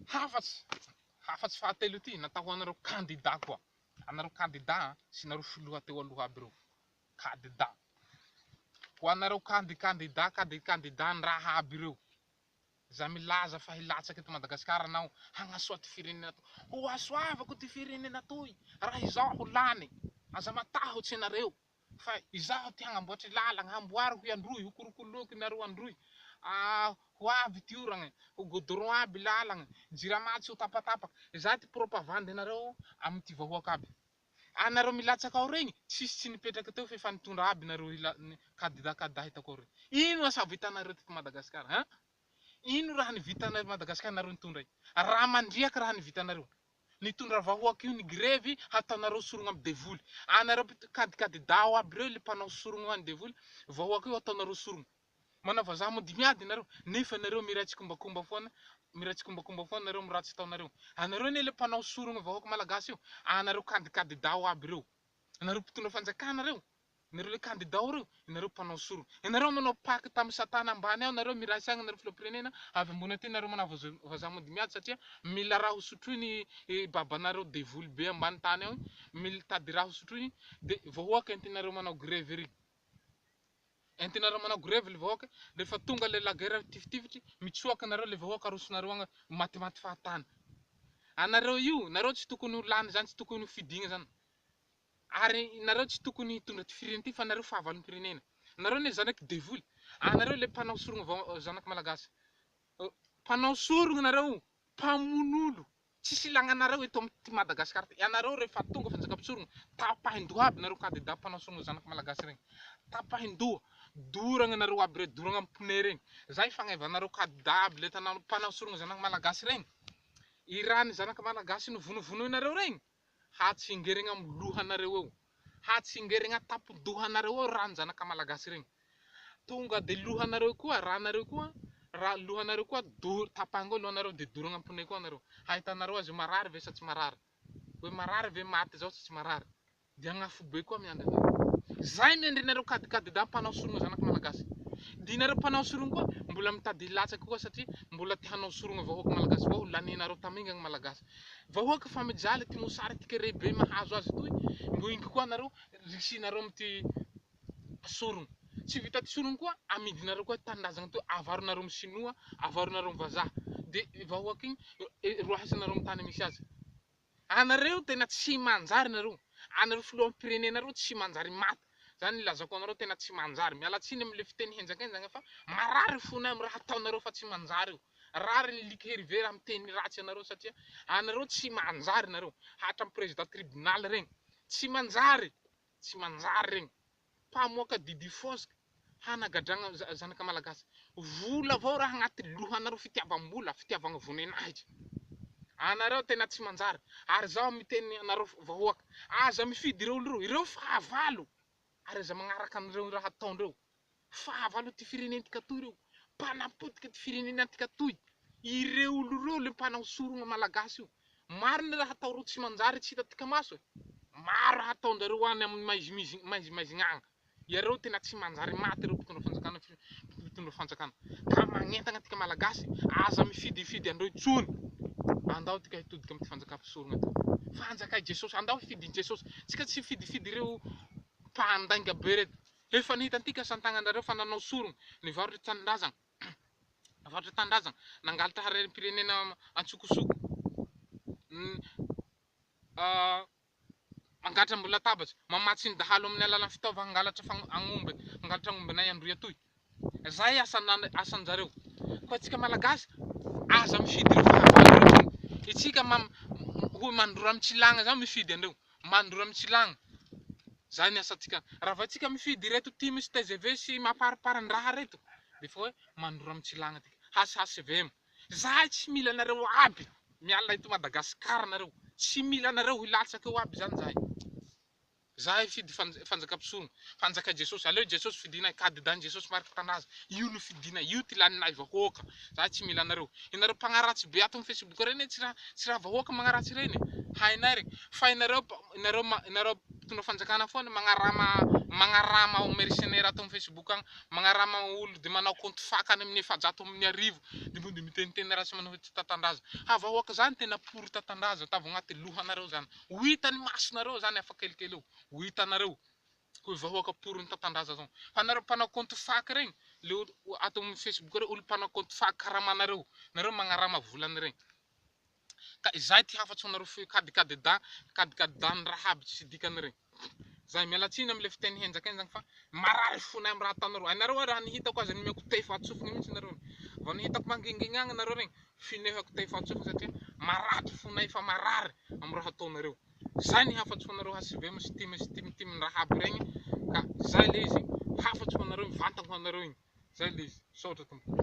Hafatsy fahatelo ty natao anareo candidat koa. Anareo candidat sy nareo filoha teo aloha aby reo. Candidat. Ho anareo candidat raha aby reo. Za milaza fa hilatsaky eto Madagasikara nao hagnasoa ty firenena to. Ho asoavako ty firenena toy. Raha izao ho lany. Aza matahotsy anareo. Fa izaho ty hagnamboatry lalagna, hamboariko iandroy, ho korokoloko nareo androy. Ho avy ty oragna, ho goudron aby lalagna, jiramatsy ho tapatapaky. Za ty propagande nareo amy ty vahoaka aby. Anareo milatsaky ao regny, tsisy tsy nipetraky teo fa nitondra aby nareo candidat hitako regny. Ino asa vitanareo ty Madagasikara, hein? Ino raha nivitanareo Madagasikara nareo nitondra? Raha mandriaky raha nivitanareo. Nitondra vahoaka io, ny grevy hataonareo sorogna amy devoly. Anareo candidat aby reo le mpanao sorogna amy devoly, vahoaka io hataonareo sorogna. Manao vazaha mody miady nareo, nefa nareo miratsikombakomba foana, nareo miratsy taonareo. Anareo ne le mpanao sorogna vahoaka malagasy io, anareo candidat aby reo. Anareo mpitondra fanjakana reo. Nareo le candidat reo, nareo mpanao sorogna. Nareo manao paky tamy satana ambany ao, nareo mirasy agny nareo filoham-pirenena, avy ambony aty nareo manao vazaha mody miady satria mila raha hosotroiny babanareo devoly be ambany tany ao, mitady raha hosotroiny, de vahoaka entinareo manao grevy ry. Entinareo manao grevy le vahoaka, rehefa tonga le lagera tiftifitry, mitsoaka nareo le vahoaka arosonareo agny matimaty fahatany. Anareo io, nareo tsy tokony ho lany zany, tsy tokony ho fidigna zany. Ary nareo tsy tokony hitondra ty firenena ty fa nareo fahavalom-pirenena. Nareo ne zanaky devoly. Nareo le mpanao sorogna zanaky malagasy. Mpanao sorogna nareo, mpamon'olo. Tsisy ilagnanareo eto amy ty Madagasikara. Anareo rehefa tonga fanjakam-pisorogna, tapahindoha aby nareo candidat mpanao sorogna zanaky malagasy regny. Tapahindoha, doragna nareo aby re, doragna amy pneu regny. Zay fagnaevanareo candidat aby le tanao mpanao sorogna zanaky malagasy regny. I rany zanaky malagasy novonovonoinareo regny, hatsingerigna amy lohanareo eo. Hatsingerigna tapodohanareo eo rany zanaky malagasy regny. Tonga de lohanareo koa, ranareo koa, lohanareo koa tapahingo lohanareo de doragna amy pneu koa nareo. Hahitanareo azy marary ve sa tsy marary? Hoe marary ve maty zao sa tsy marary? De agnafo be koa miandry anareo. Zay miandrinareo candidat mpanao sorogna zanaky malagasy. Dinareo mpanao sorogna koa, mbola mitady latsaky koa satria mbola te hanao sorogna vahoaka malagasy koa, laninareo tamingana malagasy. Vahoaka fa mijaly ty mosary ty kere be mahazo azy toy, mbo ingy koa nareo risinareo amy ty sorogna. Tsy vita ty sorogna koa, amidinareo koa tandazagna toy, avaronareo amy sinoa, avaronareo amy vazaha. De vahoaka igny, roasinareo amy tany misy azy. Anareo tena tsy manjary nareo. Anareo filoham-pirenena nareo tsy manjary maty. Zany ilazako anareo tena tsy manjary. Mialatsiny amle fiteny henjakenjagna fa marary fonay amy raha ataonareo fa tsy manjary io. Rary ny liky herivera amy teny ratsy anareo satria anareo tsy manjary nareo. Hatra amy président tribunal regny. Tsy manjary. Tsy manjary regny. Mpamoaka Didi Fosque hanagadragna zanaky malagasy. Vola avao raha agnaty lohanareo, fitiavam-bola, fitiavagna vonenahitry. Anareo tena tsy manjary. Ary zao miteny anareo vahoaka, aza mifidy ireo olo ireo fahavalo. Ary aza magnaraka an'ireo raha ataondreo. Fahavalo ty firenena tika toy reo. Mpanapotika ty firenena tika toy. Ireo olo reo le mpanao sorogna malagasy io. Maro ny raha ataoreo tsy manjary tsy hitatika maso. Maro raha ataondareo any amy maizimaizigna. Iareo tena tsy manjary maty reo mpitondra fanjakana. Ka magnentagna tika malagasy, aza mifidifidy andreo tsony. Andao tika hitodika amy ty fanjakam-pisorogna ty. Fanjakay Jesosy, andao hifidin Jesosy. Tsika tsy fidifidy reo mpandainga be reto. Efa nihitantika santagnanareo fa nanao sorogna, nivarotra tandrazagna. Nivarotra tandrazagna, nangalatra harem-pirenena antsokosoko. Mangalatra ambola latabatsy, mamatsy ny dahalo amin'ny alalan'ny fitaovagna hangalatra agnomby, hangalatra agnombinay androy atoy. Zay asanjareo. Koa tsika malagasy, aza mifidy reo fahavalo. Itsika hoe mandrora amy tsilagna zao mifidy andreo. Mandrora amy tsilagna. Zay ny asantsika. Raha vatsika mifidy reto time sy TGV sy mapariparin-draha reto, de fa hoe mandrora amy tsilagna tika. HCVM. Zay tsy mila nareo aby. Miala eto Madagasikara nareo. Tsy mila nareo hilatsaky eo aby zany zay. Zay fidy fanjakam-pisorogna. Fanjakay Jesosy. Aleo Jesosy fidinay, candidat Jesosy mariky tandaza. Io no fidinay, io ty laninay vahoaka. Zay tsy mila nareo. Inareo mpagnaratsy be ato amy Facebook reny, tsy raha vahoaka magnaratsy reny. Hainay regny. Fa inareo mpitondra fanjakana foana magnarama mercenaire ato amin'ny Facebook agny, magnarama olo de manao compte fakany amin'ny 700,000 de mbo de miteniteny raha sy manao tatandraza. Havahoaka zany tena pour tatandraza tava agnaty lohanareo zany. Ho hitany masonareo zany afa kelikely eo. Ho hitanareo. Koa vahoaka pour ny tatandraza zao. Fa nareo mpanao compte fak regny, le ato amin'ny Facebook reo olo mpanao compte fak karamanareo. Nareo magnarama volany regny. Ka izay ty hafatso nareo fe kadikadida ny raha aby tsy dikany regny. Zay mialatsiny amle fiteny henjakenjagny fa marary fonay am raha atanareo. Anareo raha nihitako azy nimeko tefatsofiny mihitsy nareo. Vao nihitako mangingigny agny nareo regny, finehako tefatsofiny satria marary fonay fa marary am raha ataonareo. Zay ny hafatso nareo hasivemo sy timitiminy raha aby regny. Ka zay le izy hafatso nareo mivantagna nareo igny. Zay le izy. Saotra tompoko.